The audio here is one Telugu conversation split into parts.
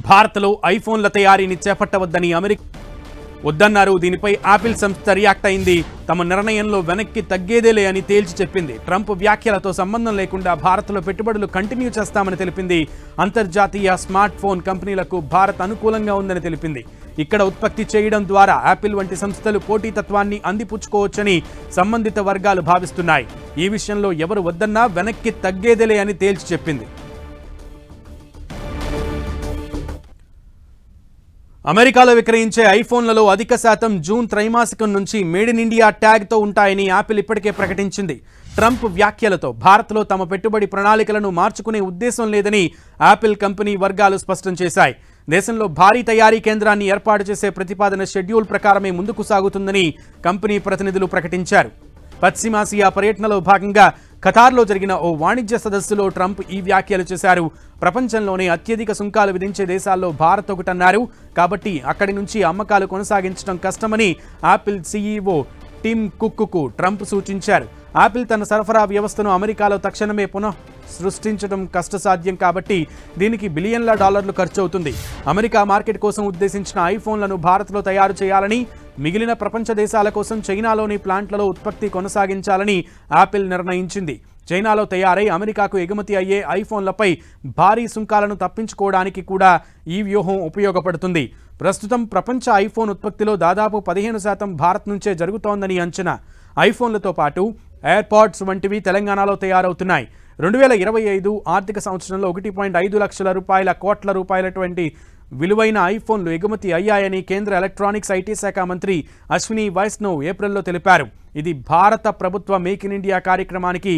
భారత్లో ఐఫోన్ల తయారీని చేపట్టవద్దని అమెరికా వద్దన్నారు. దీనిపై యాపిల్ సంస్థ రియాక్ట్ అయింది. తమ నిర్ణయంలో వెనక్కి తగ్గేదేలే అని తేల్చి చెప్పింది. ట్రంప్ వ్యాఖ్యలతో సంబంధం లేకుండా భారత్లో పెట్టుబడులు కంటిన్యూ చేస్తామని తెలిపింది. అంతర్జాతీయ స్మార్ట్ ఫోన్ కంపెనీలకు భారత్ అనుకూలంగా ఉందని తెలిపింది. ఇక్కడ ఉత్పత్తి చేయడం ద్వారా యాపిల్ వంటి సంస్థలు పోటీతత్వాన్ని అందిపుచ్చుకోవచ్చని సంబంధిత వర్గాలు భావిస్తున్నాయి. ఈ విషయంలో ఎవరు వద్దన్నా వెనక్కి తగ్గేదేలే అని తేల్చి చెప్పింది. అమెరికాలో విక్రయించే ఐఫోన్లలో అధిక శాతం జూన్ త్రైమాసికం నుంచి మేడ్ ఇన్ ఇండియా ట్యాగ్తో ఉంటాయని యాపిల్ ఇప్పటికే ప్రకటించింది. ట్రంప్ వ్యాఖ్యలతో భారత్లో తమ పెట్టుబడి ప్రణాళికలను మార్చుకునే ఉద్దేశం లేదని యాపిల్ కంపెనీ వర్గాలు స్పష్టం చేశాయి. దేశంలో భారీ తయారీ కేంద్రాన్ని ఏర్పాటు చేసే ప్రతిపాదన షెడ్యూల్ ప్రకారమే ముందుకు సాగుతుందని కంపెనీ ప్రతినిధులు ప్రకటించారు. పశ్చిమాసియా పర్యటనలో భాగంగా ఖతార్లో జరిగిన ఓ వాణిజ్య సదస్సులో ట్రంప్ ఈ వ్యాఖ్యలు చేశారు. ప్రపంచంలోనే అత్యధిక సుంకాలు విధించే దేశాల్లో భారత్ ఒకటన్నారు. కాబట్టి అక్కడి నుంచి అమ్మకాలు కొనసాగించడం కష్టమని యాపిల్ సీఈఓ టిమ్ కుక్కు ట్రంప్ సూచించారు. యాపిల్ తన సరఫరా వ్యవస్థను అమెరికాలో తక్షణమే పునః సృష్టించడం కష్టసాధ్యం కాబట్టి దీనికి బిలియన్ల డాలర్లు ఖర్చవుతుంది. అమెరికా మార్కెట్ కోసం ఉద్దేశించిన ఐఫోన్లను భారత్లో తయారు చేయాలని, మిగిలిన ప్రపంచ దేశాల కోసం చైనాలోని ప్లాంట్లలో ఉత్పత్తి కొనసాగించాలని యాపిల్ నిర్ణయించింది. చైనాలో తయారై అమెరికాకు ఎగుమతి అయ్యే ఐఫోన్లపై భారీ సుంకాలను తప్పించుకోవడానికి కూడా ఈ వ్యూహం ఉపయోగపడుతుంది. ప్రస్తుతం ప్రపంచ ఐఫోన్ ఉత్పత్తిలో దాదాపు 15% భారత్ నుంచే జరుగుతోందని అంచనా. ఐఫోన్లతో పాటు ఎయిర్పాడ్స్ వంటివి తెలంగాణలో తయారవుతున్నాయి. 2025 ఆర్థిక సంవత్సరంలో 1.5 లక్షల కోట్ల రూపాయలటువంటి విలువైన ఐఫోన్లు ఎగుమతి అయ్యాయని కేంద్ర ఎలక్ట్రానిక్స్ ఐటీ శాఖ మంత్రి అశ్విని వైష్ణవ్ ఏప్రిల్లో తెలిపారు. ఇది భారత ప్రభుత్వ మేక్ ఇన్ ఇండియా కార్యక్రమానికి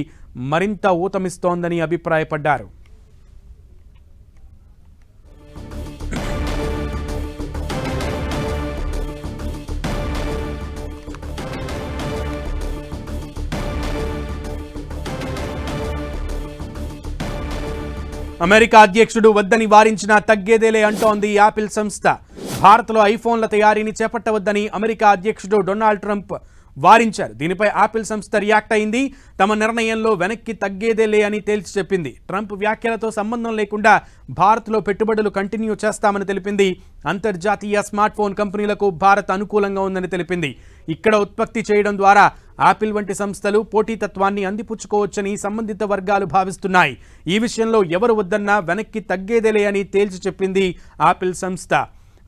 మరింత ఊతమిస్తోందని అభిప్రాయపడ్డారు. అమెరికా అధ్యక్షుడు వద్దని వారించినా తగ్గేదేలే అంటోంది యాపిల్ సంస్థ. భారత్లో ఐఫోన్ల తయారీని చేపట్టవద్దని అమెరికా అధ్యక్షుడు డొనాల్డ్ ట్రంప్ వారించారు. దీనిపై యాపిల్ సంస్థ రియాక్ట్ అయింది. తమ నిర్ణయంలో వెనక్కి తగ్గేదేలే అని తేల్చి చెప్పింది. ట్రంప్ వ్యాఖ్యలతో సంబంధం లేకుండా భారత్లో పెట్టుబడులు కంటిన్యూ చేస్తామని తెలిపింది. అంతర్జాతీయ స్మార్ట్ ఫోన్ కంపెనీలకు భారత్ అనుకూలంగా ఉందని తెలిపింది. ఇక్కడ ఉత్పత్తి చేయడం ద్వారా యాపిల్ వంటి సంస్థలు పోటీతత్వాన్ని అందిపుచ్చుకోవచ్చని సంబంధిత వర్గాలు భావిస్తున్నాయి. ఈ విషయంలో ఎవరు వద్దన్నా వెనక్కి తగ్గేదేలే అని తేల్చి చెప్పింది యాపిల్ సంస్థ.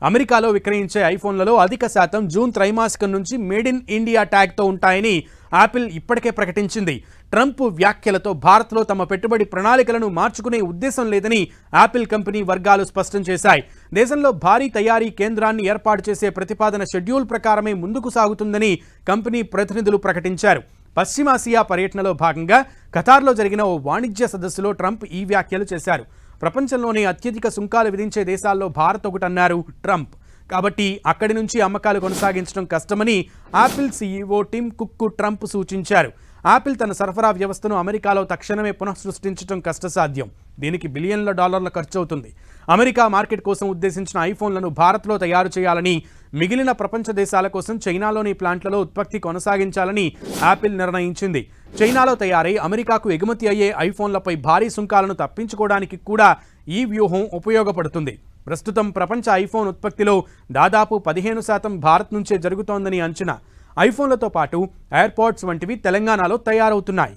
అమెరికాలో విక్రయించే ఐఫోన్లలో అధిక శాతం జూన్ త్రైమాసికం నుంచి మేడ్ ఇన్ ఇండియా ట్యాగ్తో ఉంటాయని యాపిల్ ఇప్పటికే ప్రకటించింది. ట్రంప్ వ్యాఖ్యలతో భారత్లో తమ పెట్టుబడి ప్రణాళికలను మార్చుకునే ఉద్దేశం లేదని యాపిల్ కంపెనీ వర్గాలు స్పష్టం చేశాయి. దేశంలో భారీ తయారీ కేంద్రాన్ని ఏర్పాటు చేసే ప్రతిపాదన షెడ్యూల్ ప్రకారమే ముందుకు సాగుతుందని కంపెనీ ప్రతినిధులు ప్రకటించారు. పశ్చిమాసియా పర్యటనలో భాగంగా ఖతార్లో జరిగిన ఓ వాణిజ్య సదస్సులో ట్రంప్ ఈ వ్యాఖ్యలు చేశారు. ప్రపంచంలోనే అత్యధిక సుంకాలు విధించే దేశాల్లో భారత్ ఒకటన్నారు ట్రంప్. కాబట్టి అక్కడి నుంచి అమ్మకాలు కొనసాగించడం కష్టమని Apple CEO Tim Cook Trump సూచించారు. యాపిల్ తన సరఫరా వ్యవస్థను అమెరికాలో తక్షణమే పునః సృష్టించడం కష్టసాధ్యం. దీనికి బిలియన్ల డాలర్ల ఖర్చవుతుంది. అమెరికా మార్కెట్ కోసం ఉద్దేశించిన ఐఫోన్లను భారత్లో తయారు చేయాలని, మిగిలిన ప్రపంచ దేశాల కోసం చైనాలోని ప్లాంట్లలో ఉత్పత్తి కొనసాగించాలని యాపిల్ నిర్ణయించింది. చైనాలో తయారై అమెరికాకు ఎగుమతి అయ్యే ఐఫోన్లపై భారీ సుంకాలను తప్పించుకోవడానికి కూడా ఈ వ్యూహం ఉపయోగపడుతుంది. ప్రస్తుతం ప్రపంచ ఐఫోన్ ఉత్పత్తిలో దాదాపు 15% భారత్ నుంచే జరుగుతోందని అంచనా. ఐఫోన్లతో పాటు ఎయిర్పాడ్స్ వంటివి తెలంగాణలో తయారవుతున్నాయి.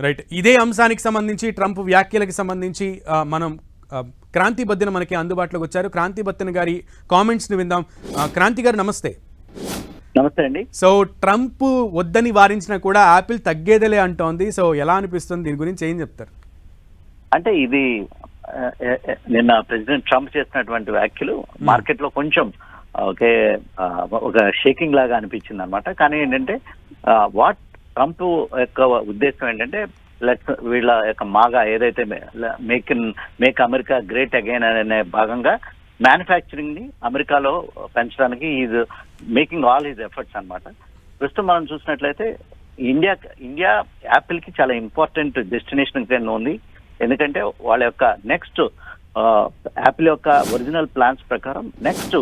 రైట్, ఇదే అంశానికి సంబంధించి ట్రంప్ వ్యాఖ్యలకు సంబంధించి మనం క్రాంతి బద్దెన మనకి అందుబాటులోకి వచ్చారు. క్రాంతి బద్దెన గారి కామెంట్స్ని విందాం. క్రాంతి గారు నమస్తే. నమస్తే అండి. సో ట్రంప్ వద్దని వారించినా కూడా యాపిల్ తగ్గేదేలే అంటోంది. సో ఎలా అనిపిస్తుంది, దీని గురించి ఏం చెప్తారు? అంటే ఇది నిన్న ప్రెసిడెంట్ ట్రంప్ చేసినటువంటి వ్యాఖ్యలు మార్కెట్ లో కొంచెం ఒక షేకింగ్ లాగా అనిపించింది అనమాట. కానీ ఏంటంటే వాట్ ట్రంప్ యొక్క ఉద్దేశం ఏంటంటే వీళ్ళ యొక్క మాగా ఏదైతే మేక్ అమెరికా గ్రేట్ అగైన్ అనే భాగంగా మ్యానుఫ్యాక్చరింగ్ ని అమెరికాలో పెంచడానికి is making all his efforts అనమాట. ప్రస్తుతం మనం చూసినట్లయితే ఇండియా యాపిల్ కి చాలా ఇంపార్టెంట్ డెస్టినేషన్ కింద ఉంది. ఎందుకంటే వాళ్ళ యొక్క నెక్స్ట్ యాపిల్ యొక్క ఒరిజినల్ ప్లాన్స్ ప్రకారం నెక్స్ట్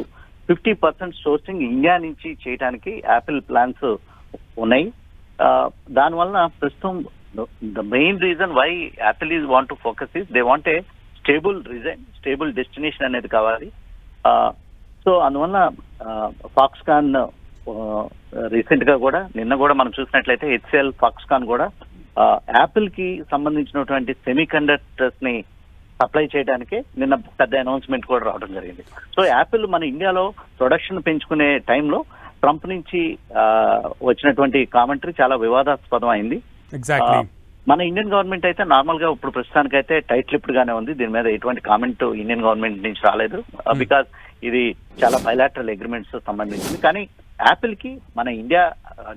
50% సోర్సింగ్ ఇండియా నుంచి చేయడానికి యాపిల్ ప్లాన్స్ ఉన్నాయి. దానివల్ల ప్రస్తుతం the main reason why Apple is want to focus is they want a stable destination అనేది కావాలి. సో అందువల్ల ఫాక్స్కాన్ రీసెంట్ గా కూడా నిన్న కూడా మనం చూసినట్లయితే హెచ్సిఎల్ ఫాక్స్కాన్ కూడా యాపిల్ కి సంబంధించినటువంటి సెమీ కండక్టర్స్ ని సప్లై చేయడానికి నిన్న పెద్ద అనౌన్స్మెంట్ కూడా రావడం జరిగింది. సో యాపిల్ మన ఇండియాలో ప్రొడక్షన్ పెంచుకునే టైంలో ట్రంప్ నుంచి వచ్చినటువంటి కామెంటరీ చాలా వివాదాస్పదం అయింది. మన ఇండియన్ గవర్నమెంట్ అయితే నార్మల్ గా ఇప్పుడు ప్రస్తుతానికి అయితే టైట్ లిప్డ్ గానే ఉంది. దీని మీద ఎటువంటి కామెంట్ ఇండియన్ గవర్నమెంట్ నుంచి రాలేదు, బికాస్ ఇది చాలా బైలాటరల్ అగ్రిమెంట్స్ సంబంధించింది. కానీ యాపిల్ కి మన ఇండియా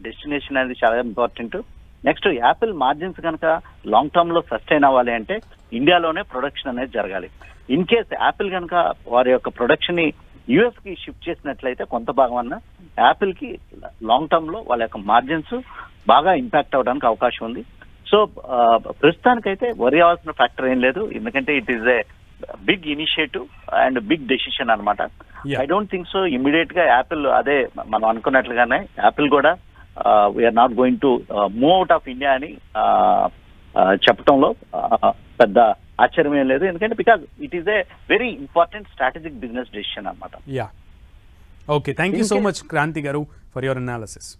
డెస్టినేషన్ అనేది చాలా ఇంపార్టెంట్. నెక్స్ట్ యాపిల్ మార్జిన్స్ కనుక లాంగ్ టర్మ్ లో సస్టైన్ అవ్వాలి అంటే ఇండియాలోనే ప్రొడక్షన్ అనేది జరగాలి. ఇన్ కేస్ యాపిల్ కనుక వారి యొక్క ప్రొడక్షన్ ని యుఎస్ కి షిఫ్ట్ చేసినట్లయితే కొంత భాగం అన్న యాపిల్ కి లాంగ్ టర్మ్ లో వాళ్ళ యొక్క మార్జిన్స్ బాగా ఇంపాక్ట్ అవడానికి అవకాశం ఉంది. సో ప్రస్తుతానికైతే వరి అవ్వాల్సిన ఫ్యాక్టర్ ఏం లేదు, ఎందుకంటే it is a big initiative and big decision అనమాట. ఐ డోంట్ థింక్ సో ఇమ్మీడియట్ గా యాపిల్ అదే మనం అనుకున్నట్లుగానే యాపిల్ కూడా we are not going to move out of India అని చెప్పడంలో పెద్ద ఆశ్చర్యం ఏం లేదు, ఎందుకంటే because it is a very important strategic business decision అనమాట. Okay, thank you so much Kranti garu for your analysis.